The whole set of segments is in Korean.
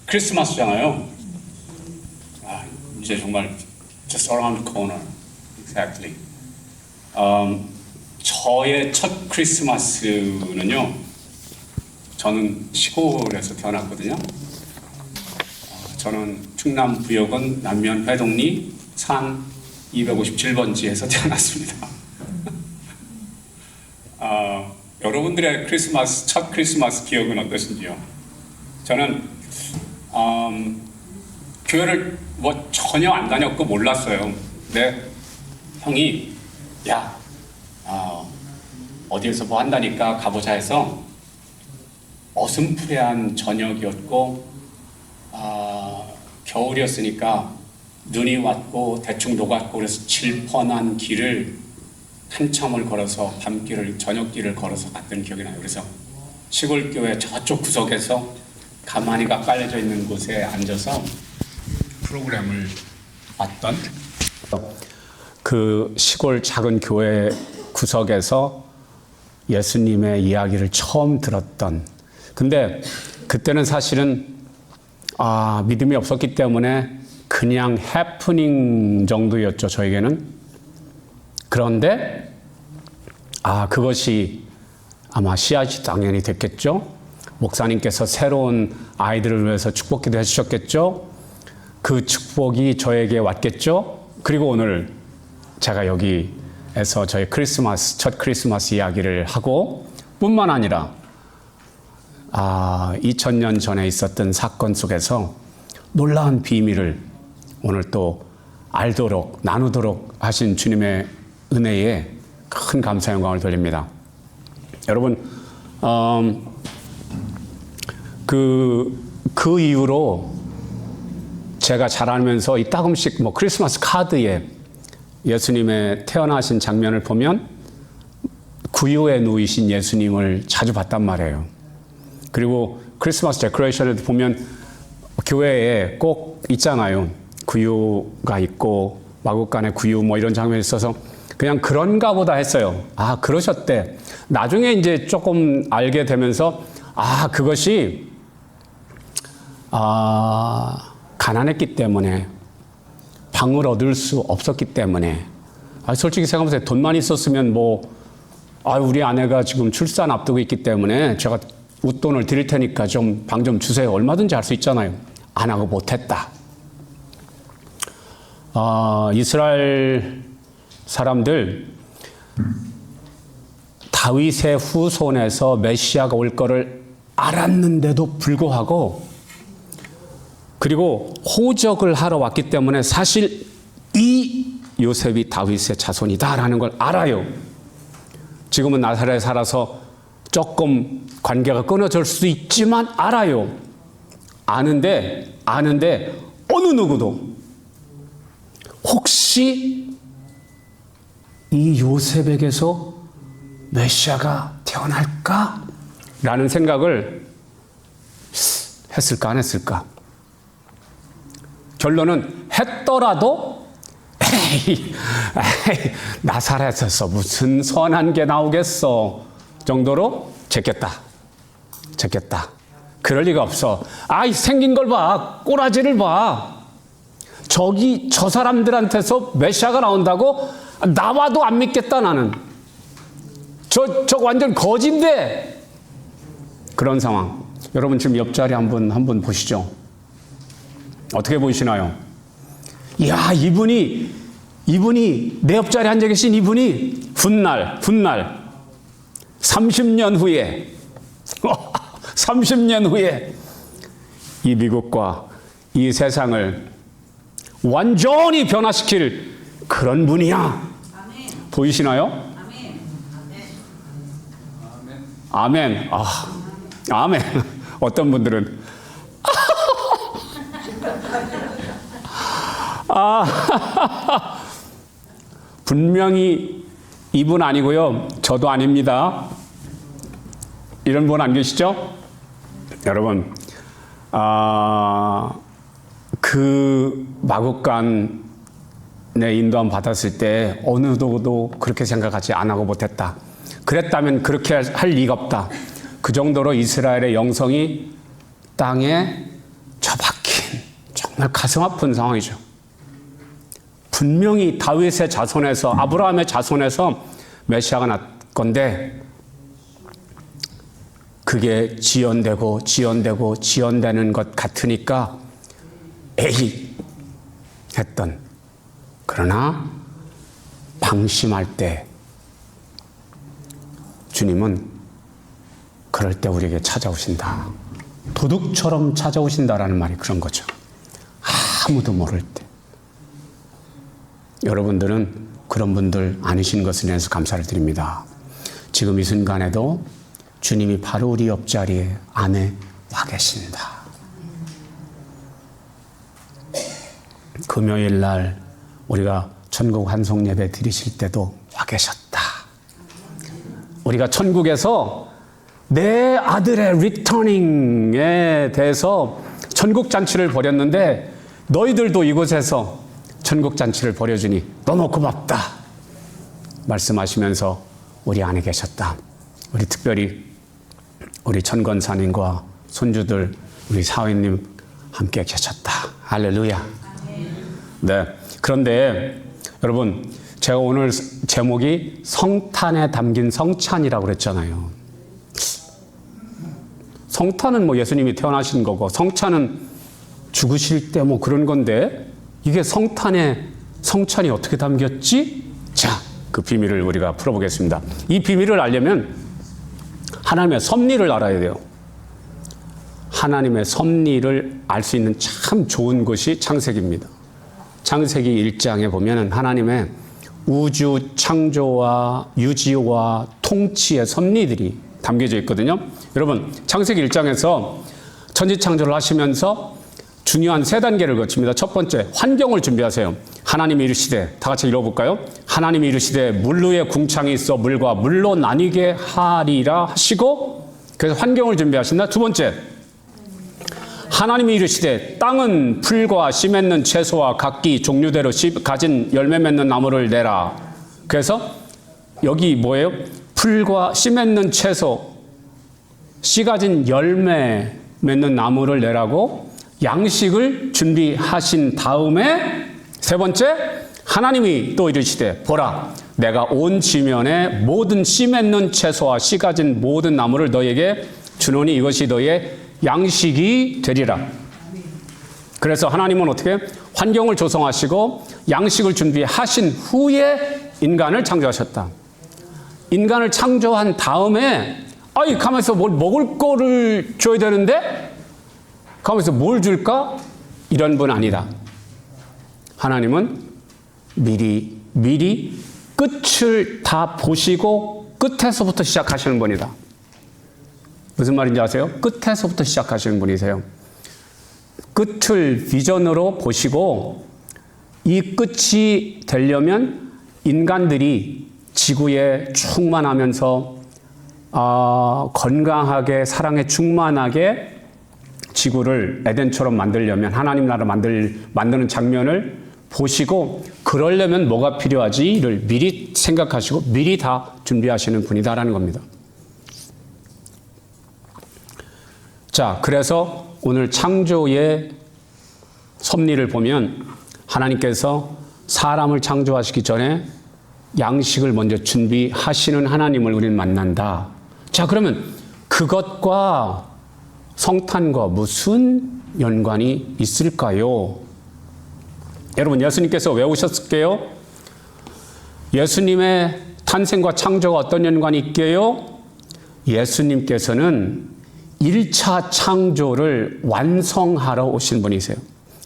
크리스마스잖아요. 이제 정말 just around the corner. Exactly. 저의 첫 크리스마스는요. 저는 시골에서 태어났거든요. 저는 충남 부여군 남면 회동리 산 257번지에서 태어났습니다. 여러분들의 첫 크리스마스 기억은 어떠신지요? 저는 교회를 전혀 안 다녔고 몰랐어요. 근데 형이 어디에서 뭐 한다니까 가보자 해서 어슴푸레한 저녁이었고 겨울이었으니까 눈이 왔고 대충 녹았고 그래서 질펀한 길을 한참을 걸어서 밤길을 저녁길을 걸어서 갔던 기억이 나요. 그래서 시골교회 저쪽 구석에서 가마니가 깔려져 있는 곳에 앉아서 프로그램을 봤던 그 시골 작은 교회 구석에서 예수님의 이야기를 처음 들었던. 근데 그때는 사실은 믿음이 없었기 때문에 그냥 해프닝 정도였죠, 저에게는. 그런데 그것이 아마 씨앗이 당연히 됐겠죠. 목사님께서 새로운 아이들을 위해서 축복기도 해주셨겠죠. 그 축복이 저에게 왔겠죠. 그리고 오늘 제가 여기에서 저의 첫 크리스마스 이야기를 하고 뿐만 아니라 2000년 전에 있었던 사건 속에서 놀라운 비밀을 오늘 또 알도록 나누도록 하신 주님의 은혜에 큰 감사 영광을 돌립니다. 여러분 그 이후로 제가 자라면서 이따금씩 크리스마스 카드에 예수님의 태어나신 장면을 보면 구유에 누이신 예수님을 자주 봤단 말이에요. 그리고 크리스마스 데코레이션을 보면 교회에 꼭 있잖아요. 구유가 있고 마구간에 구유 이런 장면이 있어서 그냥 그런가 보다 했어요. 그러셨대. 나중에 이제 조금 알게 되면서 그것이 가난했기 때문에 방을 얻을 수 없었기 때문에 솔직히 생각해보세요. 돈만 있었으면 우리 아내가 지금 출산 앞두고 있기 때문에 제가 웃돈을 드릴 테니까 방 좀 주세요. 얼마든지 할 수 있잖아요. 안 하고 못했다. 이스라엘 사람들 다윗의 후손에서 메시아가 올 거를 알았는데도 불구하고 그리고 호적을 하러 왔기 때문에 사실 이 요셉이 다윗의 자손이다라는 걸 알아요. 지금은 나사렛에 살아서 조금 관계가 끊어질 수 있지만 알아요. 아는데 어느 누구도 혹시 이 요셉에게서 메시아가 태어날까? 라는 생각을 했을까 안 했을까? 결론은 했더라도 에이, 나사렛에서 무슨 선한 게 나오겠어 정도로 제꼈다. 그럴 리가 없어. 생긴 걸 봐. 꼬라지를 봐. 저 사람들한테서 메시아가 나온다고? 나와도 안 믿겠다 나는. 저 완전 거진데. 그런 상황. 여러분 지금 옆자리 한 분 보시죠. 어떻게 보이시나요? 이분이 내 옆자리에 앉아 계신 이분이 훗날 30년 후에 30년 후에 이 미국과 이 세상을 완전히 변화시킬 그런 분이야. 아멘. 보이시나요? 아멘. 아멘. 어떤 분들은 분명히 이분 아니고요. 저도 아닙니다. 이런 분 안 계시죠? 여러분, 그 마국간에 인도함 받았을 때 어느 누구도 그렇게 생각하지 안 하고 못했다. 그랬다면 그렇게 할 리가 없다. 그 정도로 이스라엘의 영성이 땅에 저 정말 가슴 아픈 상황이죠. 분명히 다윗의 자손에서, 아브라함의 자손에서 메시아가 날 건데 그게 지연되고 지연되는 것 같으니까 에이 했던, 그러나 방심할 때 주님은 그럴 때 우리에게 찾아오신다. 도둑처럼 찾아오신다라는 말이 그런 거죠. 아무도 모를 때. 여러분들은 그런 분들 아니신 것을 인해서 감사를 드립니다. 지금 이 순간에도 주님이 바로 우리 옆자리에 안에 와 계신다. 금요일 날 우리가 천국 환송 예배 드리실 때도 와 계셨다. 우리가 천국에서 내 아들의 리터닝에 대해서 천국 잔치를 벌였는데 너희들도 이곳에서 천국 잔치를 벌여주니 너무 고맙다 말씀하시면서 우리 안에 계셨다. 우리 특별히 우리 천건사님과 손주들, 우리 사위님 함께 계셨다. 할렐루야. 네. 그런데 여러분, 제가 오늘 제목이 성탄에 담긴 성찬이라고 그랬잖아요. 성탄은 뭐 예수님이 태어나신 거고, 성찬은 죽으실 때 뭐 그런 건데, 이게 성탄에 성찬이 어떻게 담겼지? 자, 그 비밀을 우리가 풀어보겠습니다. 이 비밀을 알려면 하나님의 섭리를 알아야 돼요. 하나님의 섭리를 알 수 있는 참 좋은 것이 창세기입니다. 창세기 1장에 보면 하나님의 우주 창조와 유지와 통치의 섭리들이 담겨져 있거든요. 여러분, 창세기 1장에서 천지창조를 하시면서 중요한 세 단계를 거칩니다. 첫 번째, 환경을 준비하세요. 하나님이 이르시되, 다 같이 읽어볼까요? 하나님이 이르시되 물 위에 궁창이 있어 물과 물로 나뉘게 하리라 하시고, 그래서 환경을 준비하신다. 두 번째, 하나님이 이르시되 땅은 풀과 씨 맺는 채소와 각기 종류대로 가진 열매 맺는 나무를 내라. 그래서 여기 뭐예요? 풀과 씨 맺는 채소, 씨 가진 열매 맺는 나무를 내라고 양식을 준비하신 다음에, 세 번째, 하나님이 또 이르시되 보라, 내가 온 지면에 모든 씨 맺는 채소와 씨 가진 모든 나무를 너에게 주노니 이것이 너의 양식이 되리라. 그래서 하나님은 어떻게 환경을 조성하시고 양식을 준비하신 후에 인간을 창조하셨다. 인간을 창조한 다음에 가면서 뭘 먹을 거를 줘야 되는데 가면서 뭘 줄까? 이런 분 아니다. 하나님은 미리 끝을 다 보시고 끝에서부터 시작하시는 분이다. 무슨 말인지 아세요? 끝에서부터 시작하시는 분이세요. 끝을 비전으로 보시고 이 끝이 되려면 인간들이 지구에 충만하면서 건강하게 사랑에 충만하게 지구를 에덴처럼 만들려면, 하나님 나라 만드는 장면을 보시고 그러려면 뭐가 필요하지를 미리 생각하시고 미리 다 준비하시는 분이다라는 겁니다. 자, 그래서 오늘 창조의 섭리를 보면 하나님께서 사람을 창조하시기 전에 양식을 먼저 준비하시는 하나님을 우리는 만난다. 자, 그러면 그것과 성탄과 무슨 연관이 있을까요? 여러분, 예수님께서 왜 오셨을까요? 예수님의 탄생과 창조가 어떤 연관이 있게요? 예수님께서는 1차 창조를 완성하러 오신 분이세요.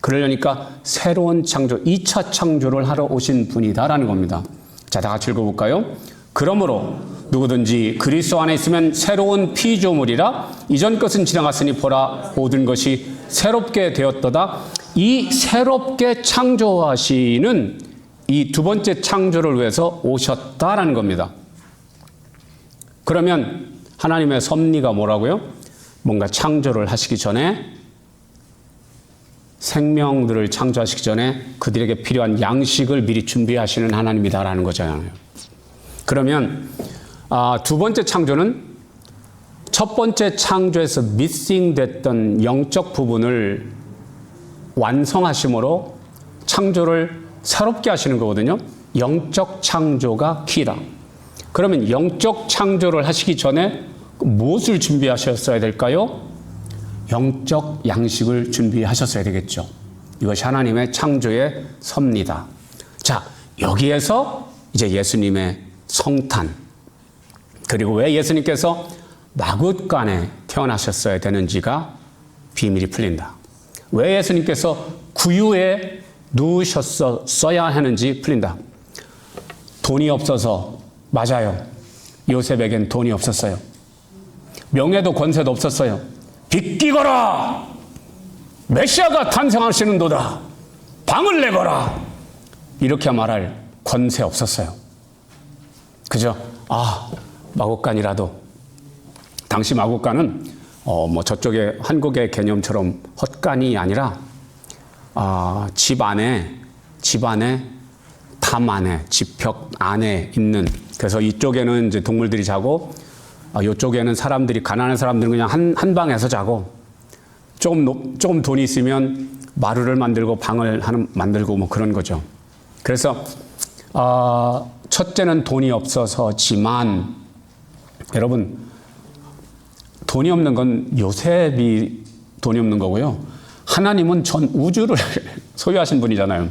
그러려니까 새로운 창조, 2차 창조를 하러 오신 분이다라는 겁니다. 자, 다 같이 읽어볼까요? 그러므로 누구든지 그리스도 안에 있으면 새로운 피조물이라, 이전 것은 지나갔으니 보라 모든 것이 새롭게 되었도다. 이 새롭게 창조하시는 이 두 번째 창조를 위해서 오셨다라는 겁니다. 그러면 하나님의 섭리가 뭐라고요? 뭔가 창조를 하시기 전에, 생명들을 창조하시기 전에 그들에게 필요한 양식을 미리 준비하시는 하나님이다라는 거잖아요. 그러면 두 번째 창조는 첫 번째 창조에서 미싱 됐던 영적 부분을 완성하심으로 창조를 새롭게 하시는 거거든요. 영적 창조가 키다. 그러면 영적 창조를 하시기 전에 무엇을 준비하셨어야 될까요? 영적 양식을 준비하셨어야 되겠죠. 이것이 하나님의 창조의 섭니다. 자, 여기에서 이제 예수님의 성탄, 그리고 왜 예수님께서 마굿간에 태어나셨어야 되는지가 비밀이 풀린다. 왜 예수님께서 구유에 누우셨어야 하는지 풀린다. 돈이 없어서, 맞아요. 요셉에겐 돈이 없었어요. 명예도 권세도 없었어요. 비끼거라! 메시아가 탄생하시는도다! 방을 내거라! 이렇게 말할 권세 없었어요. 그죠? 마곡간이라도. 당시 마곡간은 저쪽에 한국의 개념처럼 헛간이 아니라 집 안에 담 안에 집벽 안에 있는, 그래서 이쪽에는 이제 동물들이 자고 이쪽에는 사람들이, 가난한 사람들은 그냥 한 방에서 자고, 조금 돈이 있으면 마루를 만들고 방을 만들고 뭐 그런 거죠. 그래서 첫째는 돈이 없어서지만, 여러분, 돈이 없는 건 요셉이 돈이 없는 거고요. 하나님은 전 우주를 소유하신 분이잖아요.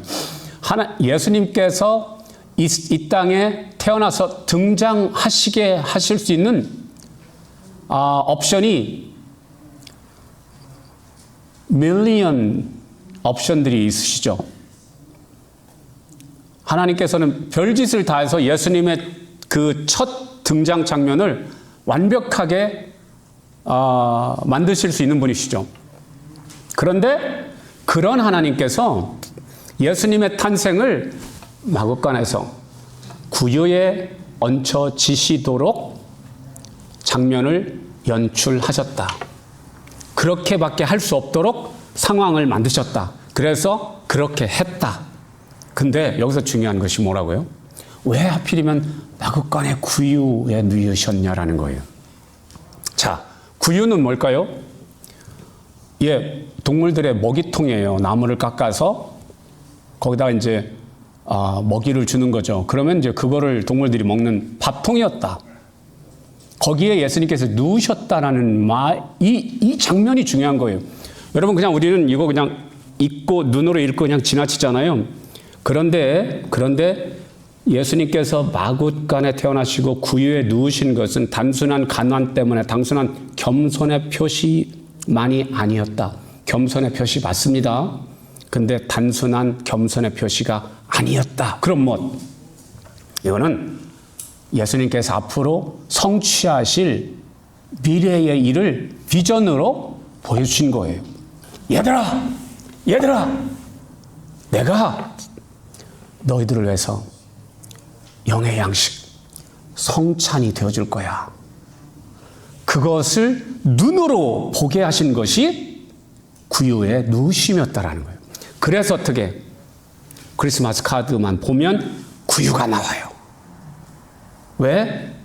예수님께서 이 땅에 태어나서 등장하시게 하실 수 있는 옵션이 밀리언 옵션들이 있으시죠. 하나님께서는 별짓을 다해서 예수님의 그 첫 등장 장면을 완벽하게 만드실 수 있는 분이시죠. 그런데 그런 하나님께서 예수님의 탄생을 마굿간에서 구유에 얹혀지시도록 장면을 연출하셨다. 그렇게밖에 할 수 없도록 상황을 만드셨다. 그래서 그렇게 했다. 근데 여기서 중요한 것이 뭐라고요? 왜 하필이면 마굿간의 구유에 누우셨냐라는 거예요. 자, 구유는 뭘까요? 동물들의 먹이통이에요. 나무를 깎아서 거기다가 이제 먹이를 주는 거죠. 그러면 이제 그거를 동물들이 먹는 밥통이었다. 거기에 예수님께서 누우셨다라는 이 장면이 중요한 거예요. 여러분, 그냥 우리는 이거 그냥 읽고 눈으로 읽고 그냥 지나치잖아요. 그런데 예수님께서 마굿간에 태어나시고 구유에 누우신 것은 단순한 가난 때문에, 단순한 겸손의 표시만이 아니었다. 겸손의 표시 맞습니다. 근데 단순한 겸손의 표시가 아니었다. 그럼 이거는 예수님께서 앞으로 성취하실 미래의 일을 비전으로 보여주신 거예요. 얘들아, 내가 너희들을 위해서 영의 양식, 성찬이 되어줄 거야. 그것을 눈으로 보게 하신 것이 구유에 누우심이었다라는 거예요. 그래서 어떻게 크리스마스 카드만 보면 구유가 나와요. 왜?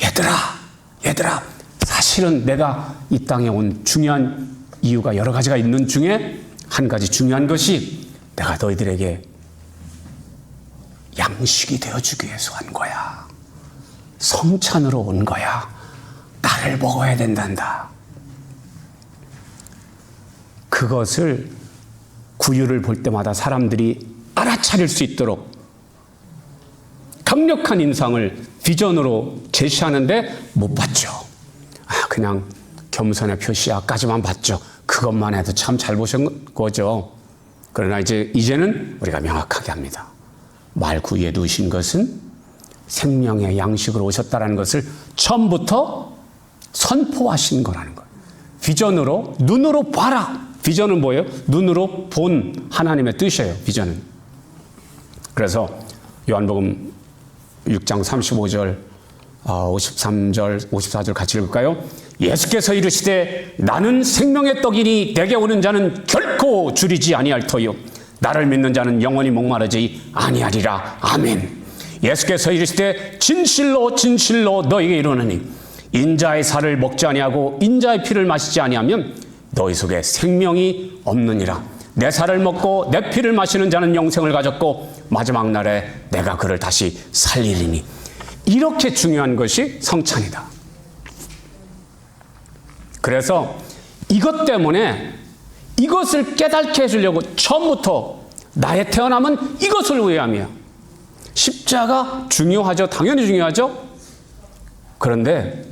얘들아, 사실은 내가 이 땅에 온 중요한 이유가 여러 가지가 있는 중에 한 가지 중요한 것이 내가 너희들에게 양식이 되어주기 위해서 한 거야. 성찬으로 온 거야. 나를 먹어야 된단다. 그것을 구유를 볼 때마다 사람들이 알아차릴 수 있도록 강력한 인상을 비전으로 제시하는데 못 봤죠. 그냥 겸손의 표시야까지만 봤죠. 그것만 해도 참 잘 보신 거죠. 그러나 이제는 우리가 명확하게 합니다. 말 구유에 누우신 것은 생명의 양식으로 오셨다는 것을 처음부터 선포하신 거라는 거예요. 비전으로, 눈으로 봐라. 비전은 뭐예요? 눈으로 본 하나님의 뜻이에요. 비전은. 그래서 요한복음 6장 35절, 53절, 54절 같이 읽을까요? 예수께서 이르시되 나는 생명의 떡이니 내게 오는 자는 결코 줄이지 아니할 터요 나를 믿는 자는 영원히 목마르지 아니하리라. 아멘. 예수께서 이르시되 진실로 진실로 너희에게 이르노니 인자의 살을 먹지 아니하고 인자의 피를 마시지 아니하면 너희 속에 생명이 없느니라. 내 살을 먹고 내 피를 마시는 자는 영생을 가졌고 마지막 날에 내가 그를 다시 살리리니. 이렇게 중요한 것이 성찬이다. 그래서 이것 때문에 이것을 깨닫게 해주려고 처음부터 나의 태어남은 이것을 위함이야. 십자가 중요하죠. 당연히 중요하죠. 그런데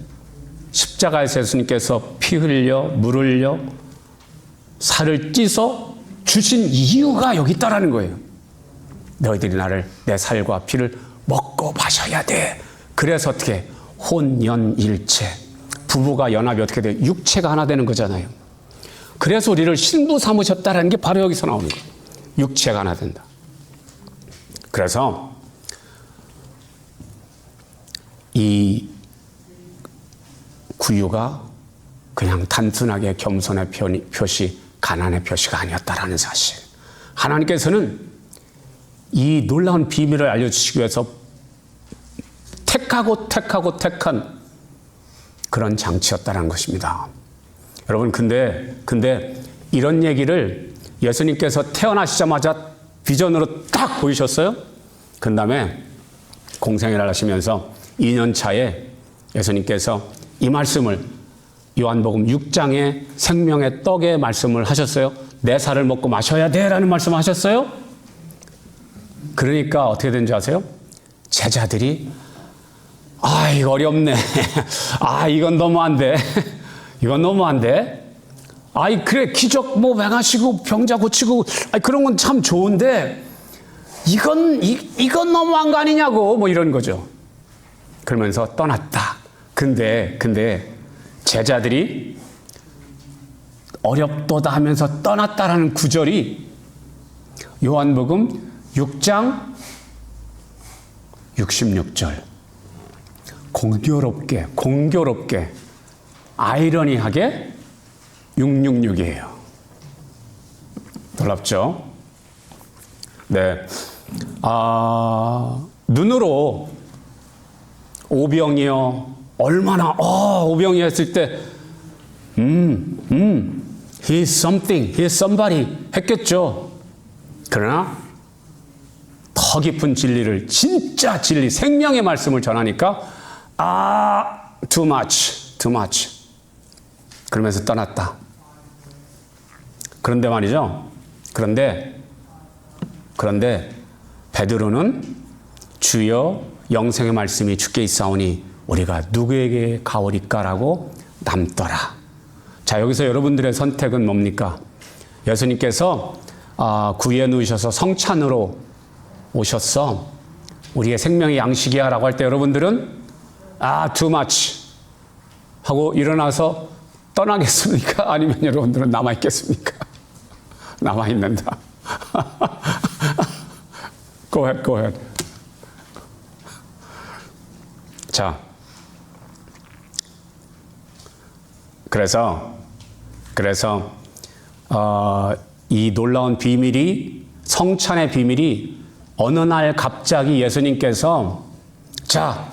십자가에서 예수님께서 피 흘려 물 흘려 살을 찢어 주신 이유가 여기 있다라는 거예요. 너희들이 나를 내 살과 피를 먹고 마셔야 돼. 그래서 어떻게 혼연일체, 부부가 연합이 어떻게 돼요? 육체가 하나 되는 거잖아요. 그래서 우리를 신부 삼으셨다라는 게 바로 여기서 나오는 거예요. 육체가 하나 된다. 그래서 이 구유가 그냥 단순하게 겸손의 표시, 가난의 표시가 아니었다라는 사실. 하나님께서는 이 놀라운 비밀을 알려주시기 위해서 택한 그런 장치였다는 것입니다. 여러분, 근데 이런 얘기를 예수님께서 태어나시자마자 비전으로 딱 보이셨어요? 그 다음에 공생애를 하시면서 2년 차에 예수님께서 이 말씀을 요한복음 6장의 생명의 떡의 말씀을 하셨어요. 내 살을 먹고 마셔야 돼 라는 말씀을 하셨어요. 그러니까 어떻게 된지 아세요? 제자들이 이거 어렵네. 이건 너무한데. 이건 너무한데. 그래, 기적 행하시고 병자 고치고 그런 건 참 좋은데 이건 너무한 거 아니냐고 이런 거죠. 그러면서 떠났다. 근데 제자들이 어렵도다 하면서 떠났다라는 구절이 요한복음 6장 66절. 공교롭게 아이러니하게 666이에요. 놀랍죠? 네. 눈으로 오병이어 얼마나 오병이어 했을 때 he's something, he's somebody 했겠죠. 그러나 더 깊은 진리를, 진짜 진리, 생명의 말씀을 전하니까 too much 그러면서 떠났다. 그런데 말이죠. 그런데 베드로는 주여 영생의 말씀이 주께 있사오니 우리가 누구에게 가오리까라고 남더라. 자, 여기서 여러분들의 선택은 뭡니까? 예수님께서 구유에 누우셔서 성찬으로 오셨어. 우리의 생명의 양식이야 라고 할 때 여러분들은 too much 하고 일어나서 떠나겠습니까? 아니면 여러분들은 남아있겠습니까? 남아있는다. Go ahead. 자, 그래서 이 놀라운 비밀이, 성찬의 비밀이 어느 날 갑자기 예수님께서 자,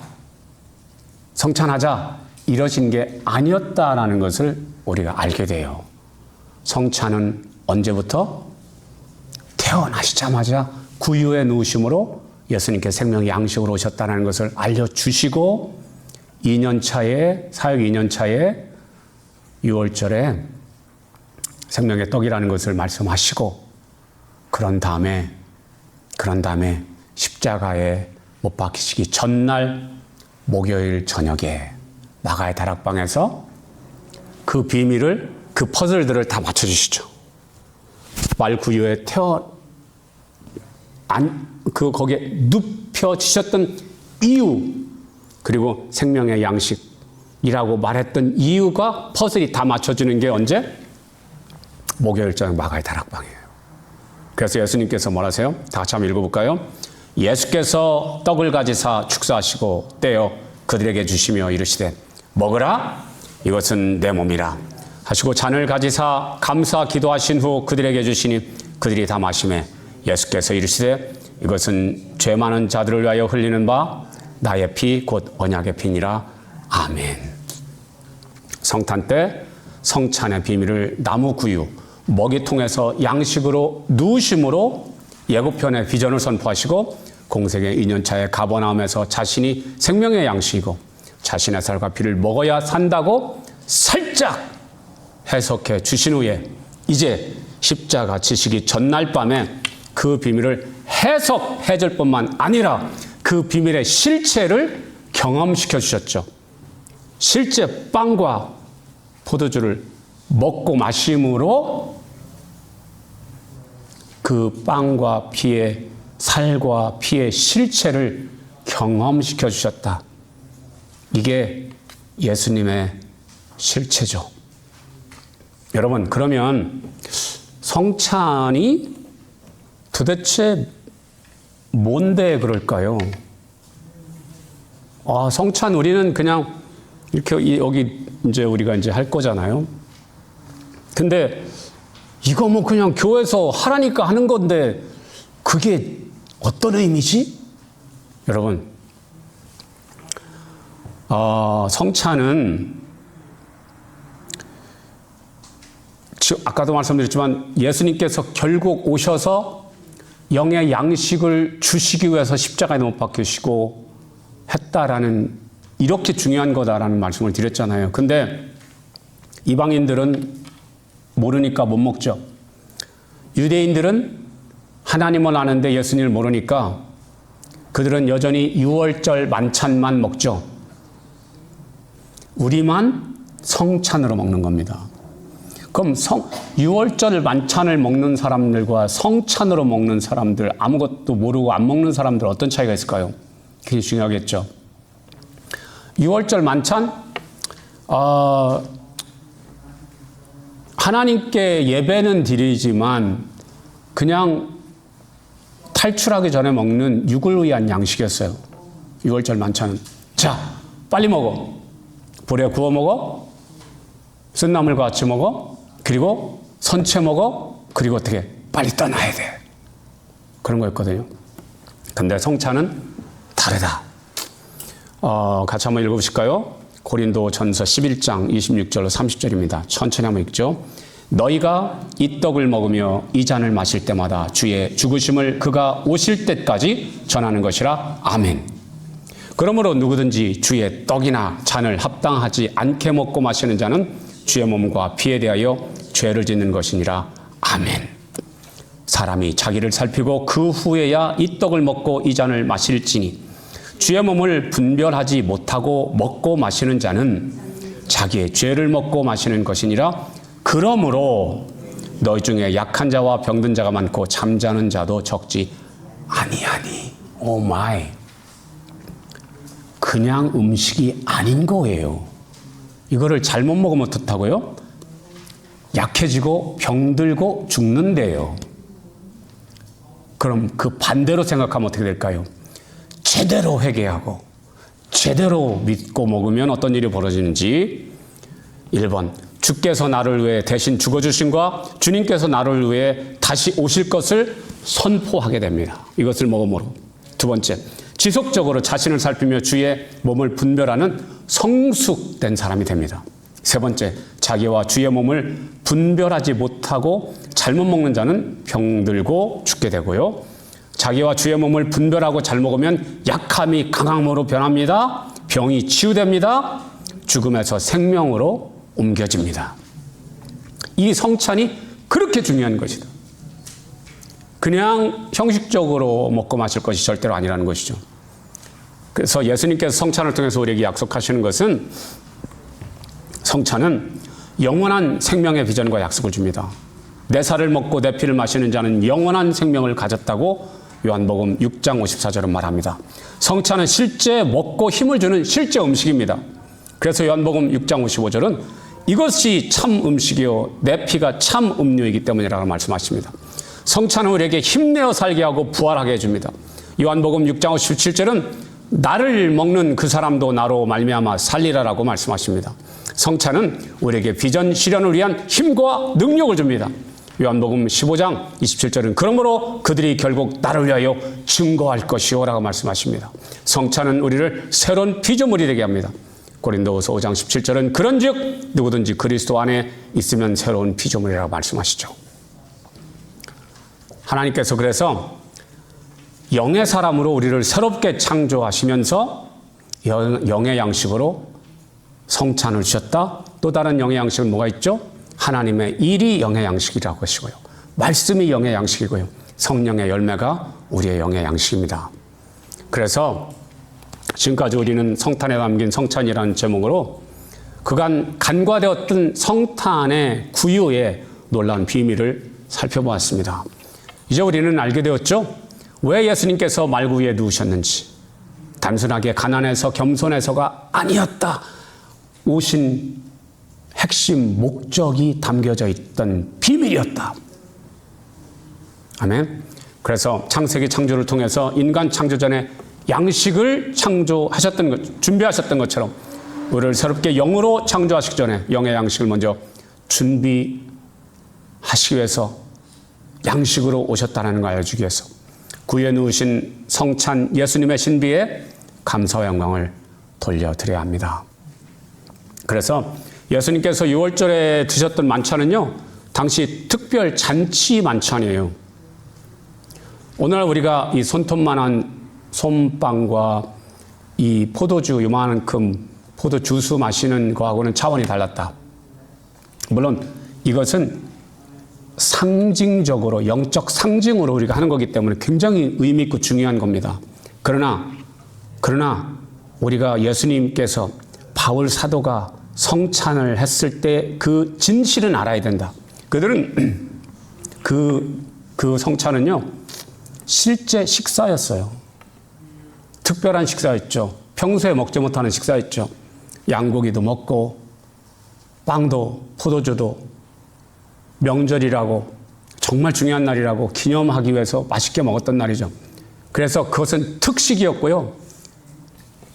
성찬하자 이러신 게 아니었다라는 것을 우리가 알게 돼요. 성찬은 언제부터? 태어나시자마자 구유에 누우심으로 예수님께 생명의 양식으로 오셨다는 것을 알려주시고 2년 차에, 사역 2년 차에 6월절에 생명의 떡이라는 것을 말씀하시고 그런 다음에 십자가에 못 박히시기 전날 목요일 저녁에 마가의 다락방에서 그 비밀을, 그 퍼즐들을 다 맞춰주시죠. 말구유에 거기에 눕혀지셨던 이유, 그리고 생명의 양식이라고 말했던 이유가 퍼즐이 다 맞춰지는 게 언제? 목요일 저녁 마가의 다락방이에요. 그래서 예수님께서 뭘 하세요? 다 같이 한번 읽어볼까요? 예수께서 떡을 가지사 축사하시고 떼어 그들에게 주시며 이르시되 먹으라, 이것은 내 몸이라 하시고 잔을 가지사 감사 기도하신 후 그들에게 주시니 그들이 다 마시매 예수께서 이르시되 이것은 죄 많은 자들을 위하여 흘리는 바 나의 피 곧 언약의 피니라. 아멘. 성탄 때 성찬의 비밀을 나무 구유, 먹이통에서 양식으로 누우심으로 예고편의 비전을 선포하시고 공생의 2년차에 가버나움에서 자신이 생명의 양식이고 자신의 살과 피를 먹어야 산다고 살짝 해석해 주신 후에 이제 십자가 지시기 전날 밤에 그 비밀을 해석해 줄 뿐만 아니라 그 비밀의 실체를 경험시켜 주셨죠. 실제 빵과 포도주를 먹고 마심으로 그 빵과 피의 살과 피의 실체를 경험시켜 주셨다. 이게 예수님의 실체죠. 여러분, 그러면 성찬이 도대체 뭔데 그럴까요? 성찬 우리는 그냥 이렇게 여기 이제 우리가 이제 할 거잖아요. 근데 이거 뭐 그냥 교회에서 하라니까 하는 건데 그게 어떤 의미지? 여러분, 성찬은 아까도 말씀드렸지만 예수님께서 결국 오셔서 영의 양식을 주시기 위해서 십자가에 못 박히시고 했다라는, 이렇게 중요한 거다라는 말씀을 드렸잖아요. 근데 이방인들은 모르니까 못 먹죠. 유대인들은 하나님을 아는데 예수님을 모르니까 그들은 여전히 유월절 만찬만 먹죠. 우리만 성찬으로 먹는 겁니다. 그럼 유월절 만찬을 먹는 사람들과 성찬으로 먹는 사람들, 아무것도 모르고 안 먹는 사람들 어떤 차이가 있을까요? 그게 중요하겠죠. 유월절 만찬, 하나님께 예배는 드리지만 그냥 탈출하기 전에 먹는 육을 위한 양식이었어요. 유월절 만찬은. 자, 빨리 먹어. 불에 구워 먹어. 쓴나물과 같이 먹어. 그리고 선채 먹어. 그리고 어떻게 빨리 떠나야 돼. 그런 거였거든요. 근데 성찬은 다르다. 같이 한번 읽어보실까요? 고린도전서 11장 26절로 30절입니다. 천천히 한번 읽죠. 너희가 이 떡을 먹으며 이 잔을 마실 때마다 주의 죽으심을 그가 오실 때까지 전하는 것이라. 아멘. 그러므로 누구든지 주의 떡이나 잔을 합당하지 않게 먹고 마시는 자는 주의 몸과 피에 대하여 죄를 짓는 것이니라. 아멘. 사람이 자기를 살피고 그 후에야 이 떡을 먹고 이 잔을 마실지니 주의 몸을 분별하지 못하고 먹고 마시는 자는 자기의 죄를 먹고 마시는 것이니라. 그러므로 너희 중에 약한 자와 병든 자가 많고 잠자는 자도 적지 아니하니. 오 마이. 그냥 음식이 아닌 거예요. 이거를 잘못 먹으면 어떻다고요? 약해지고 병들고 죽는데요. 그럼 그 반대로 생각하면 어떻게 될까요? 제대로 회개하고 제대로 믿고 먹으면 어떤 일이 벌어지는지. 1번, 주께서 나를 위해 대신 죽어주신과 주님께서 나를 위해 다시 오실 것을 선포하게 됩니다. 이것을 먹음으로. 2번째, 지속적으로 자신을 살피며 주의 몸을 분별하는 성숙된 사람이 됩니다. 3번째, 자기와 주의 몸을 분별하지 못하고 잘못 먹는 자는 병들고 죽게 되고요. 자기와 주의 몸을 분별하고 잘 먹으면 약함이 강함으로 변합니다. 병이 치유됩니다. 죽음에서 생명으로 옮겨집니다. 이 성찬이 그렇게 중요한 것이다. 그냥 형식적으로 먹고 마실 것이 절대로 아니라는 것이죠. 그래서 예수님께서 성찬을 통해서 우리에게 약속하시는 것은, 성찬은 영원한 생명의 비전과 약속을 줍니다. 내 살을 먹고 내 피를 마시는 자는 영원한 생명을 가졌다고 요한복음 6장 54절은 말합니다. 성찬은 실제 먹고 힘을 주는 실제 음식입니다. 그래서 요한복음 6장 55절은 이것이 참 음식이요 내 피가 참 음료이기 때문이라고 말씀하십니다. 성찬은 우리에게 힘내어 살게 하고 부활하게 해줍니다. 요한복음 6장 57절은 나를 먹는 그 사람도 나로 말미암아 살리라라고 말씀하십니다. 성찬은 우리에게 비전 실현을 위한 힘과 능력을 줍니다. 요한복음 15장 27절은 그러므로 그들이 결국 나를 위하여 증거할 것이요 라고 말씀하십니다. 성찬은 우리를 새로운 피조물이 되게 합니다. 고린도후서 5장 17절은 그런즉 누구든지 그리스도 안에 있으면 새로운 피조물이라고 말씀하시죠. 하나님께서 그래서 영의 사람으로 우리를 새롭게 창조하시면서 영의 양식으로 성찬을 주셨다. 또 다른 영의 양식은 뭐가 있죠? 하나님의 일이 영의 양식이라고 하시고요. 말씀이 영의 양식이고요. 성령의 열매가 우리의 영의 양식입니다. 그래서 지금까지 우리는 성탄에 담긴 성찬이라는 제목으로 그간 간과되었던 성탄의 구유의 놀라운 비밀을 살펴보았습니다. 이제 우리는 알게 되었죠? 왜 예수님께서 말구 위에 누우셨는지. 단순하게 가난해서 겸손해서가 아니었다. 오신 핵심 목적이 담겨져 있던 비밀이었다. 아멘. 그래서 창세기 창조를 통해서 인간 창조 전에 양식을 창조하셨던 것, 준비하셨던 것처럼 우리를 새롭게 영으로 창조하시기 전에 영의 양식을 먼저 준비하시기 위해서 양식으로 오셨다는 걸 알려주기 위해서 구유에 누우신 성찬 예수님의 신비에 감사와 영광을 돌려드려야 합니다. 그래서 예수님께서 6월절에 드셨던 만찬은요, 당시 특별 잔치 만찬이에요. 오늘 우리가 이 손톱만한 솜빵과 이 포도주 요만큼 포도주스 마시는 거하고는 차원이 달랐다. 물론 이것은 상징적으로, 영적 상징으로 우리가 하는 거기 때문에 굉장히 의미 있고 중요한 겁니다. 그러나 우리가 예수님께서 바울 사도가 성찬을 했을 때 그 진실은 알아야 된다. 그들은 그 성찬은요, 실제 식사였어요. 특별한 식사였죠. 평소에 먹지 못하는 식사였죠. 양고기도 먹고 빵도 포도주도 명절이라고 정말 중요한 날이라고 기념하기 위해서 맛있게 먹었던 날이죠. 그래서 그것은 특식이었고요.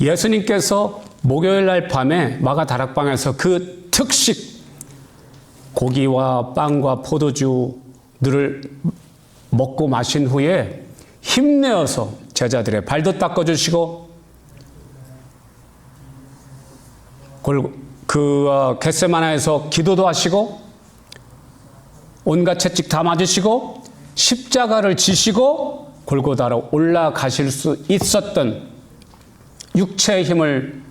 예수님께서 목요일 날 밤에 마가 다락방에서 그 특식 고기와 빵과 포도주들을 먹고 마신 후에 힘내어서 제자들의 발도 닦아주시고 겟세마나에서 기도도 하시고 온갖 채찍 다 맞으시고 십자가를 지시고 골고다로 올라가실 수 있었던 육체의 힘을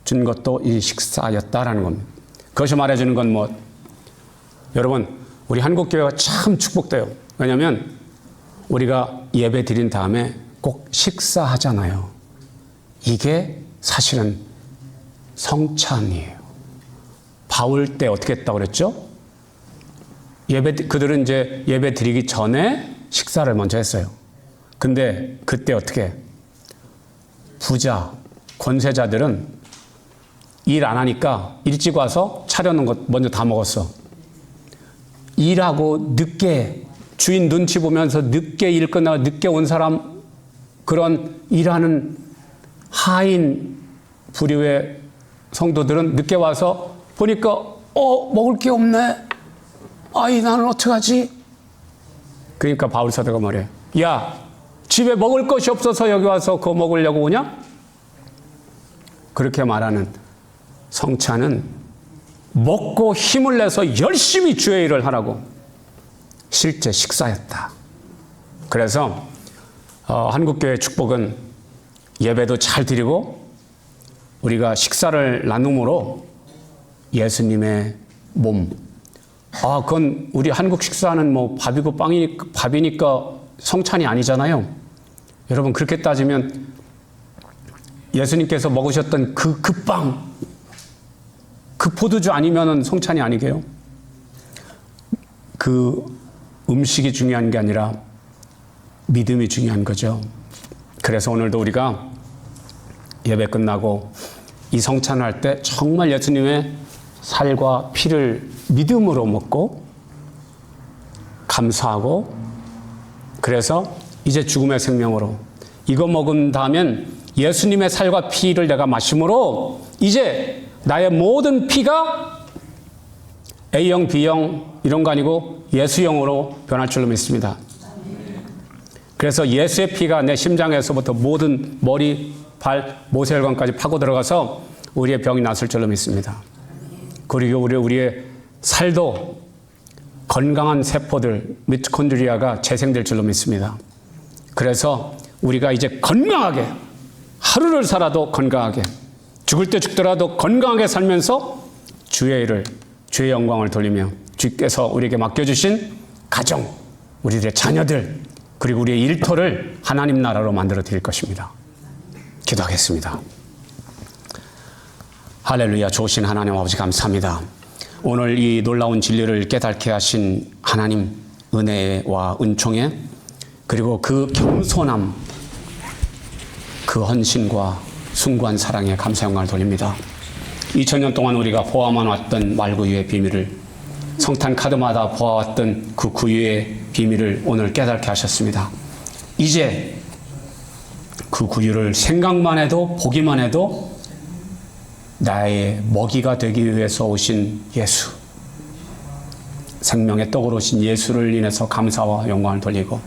준 것도 이 식사였다라는 겁니다. 그것이 말해주는 건 뭐, 여러분, 우리 한국교회가 참 축복돼요. 왜냐하면 우리가 예배 드린 다음에 꼭 식사하잖아요. 이게 사실은 성찬이에요. 바울 때 어떻게 했다고 그랬죠? 그들은 이제 예배 드리기 전에 식사를 먼저 했어요. 근데 그때 어떻게? 부자, 권세자들은 일 안 하니까 일찍 와서 차려놓은 것 먼저 다 먹었어. 일하고 늦게, 주인 눈치 보면서 늦게 일 끝나고 늦게 온 사람, 그런 일하는 하인 부류의 성도들은 늦게 와서 보니까 먹을 게 없네. 아이, 나는 어떡하지? 그러니까 바울 사도가 말해. 야, 집에 먹을 것이 없어서 여기 와서 그거 먹으려고 오냐? 그렇게 말하는 성찬은 먹고 힘을 내서 열심히 주의 일을 하라고, 실제 식사였다. 그래서 한국교회 축복은 예배도 잘 드리고 우리가 식사를 나눔으로 예수님의 몸, 그건 우리 한국 식사는 뭐 밥이고 밥이니까 성찬이 아니잖아요. 여러분, 그렇게 따지면 예수님께서 먹으셨던 그 빵, 그 포도주 아니면은 성찬이 아니게요. 그 음식이 중요한 게 아니라 믿음이 중요한 거죠. 그래서 오늘도 우리가 예배 끝나고 이 성찬을 할 때 정말 예수님의 살과 피를 믿음으로 먹고 감사하고, 그래서 이제 죽음의 생명으로 이거 먹은 다음엔 예수님의 살과 피를 내가 마심으로 이제 나의 모든 피가 A형, B형 이런 거 아니고 예수형으로 변할 줄로 믿습니다. 그래서 예수의 피가 내 심장에서부터 모든 머리, 발, 모세혈관까지 파고 들어가서 우리의 병이 낫을 줄로 믿습니다. 그리고 우리의 살도 건강한 세포들, 미토콘드리아가 재생될 줄로 믿습니다. 그래서 우리가 이제 건강하게, 하루를 살아도 건강하게, 죽을 때 죽더라도 건강하게 살면서 주의 일을, 주의 영광을 돌리며 주께서 우리에게 맡겨주신 가정, 우리들의 자녀들, 그리고 우리의 일터를 하나님 나라로 만들어 드릴 것입니다. 기도하겠습니다. 할렐루야. 좋으신 하나님 아버지 감사합니다. 오늘 이 놀라운 진리를 깨닫게 하신 하나님 은혜와 은총에, 그리고 그 겸손함, 그 헌신과 숭고한 사랑에 감사 영광을 돌립니다. 2000년 동안 우리가 보아만 왔던 말구유의 비밀을, 성탄 카드마다 보아왔던 그 구유의 비밀을 오늘 깨닫게 하셨습니다. 이제 그 구유를 생각만 해도, 보기만 해도 나의 먹이가 되기 위해서 오신 예수, 생명의 떡으로 오신 예수를 인해서 감사와 영광을 돌리고,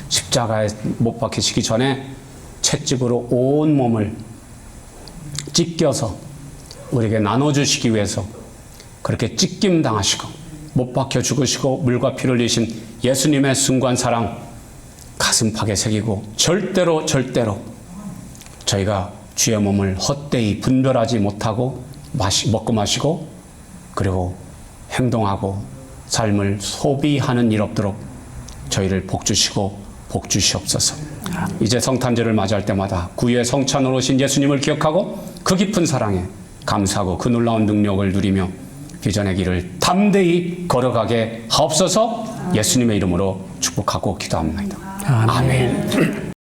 십자가에 못 박히시기 전에 채찍으로 온 몸을 찢겨서 우리에게 나눠주시기 위해서 그렇게 찢김 당하시고 못 박혀 죽으시고 물과 피를 흘리신 예수님의 숭고한 사랑 가슴팍에 새기고, 절대로 저희가 주의 몸을 헛되이 분별하지 못하고 먹고 마시고 그리고 행동하고 삶을 소비하는 일 없도록 저희를 복주시고 복주시옵소서. 이제 성탄절을 맞이할 때마다 구유의 성찬으로 오신 예수님을 기억하고 그 깊은 사랑에 감사하고 그 놀라운 능력을 누리며 비전의 길을 담대히 걸어가게 하옵소서. 예수님의 이름으로 축복하고 기도합니다. 아멘.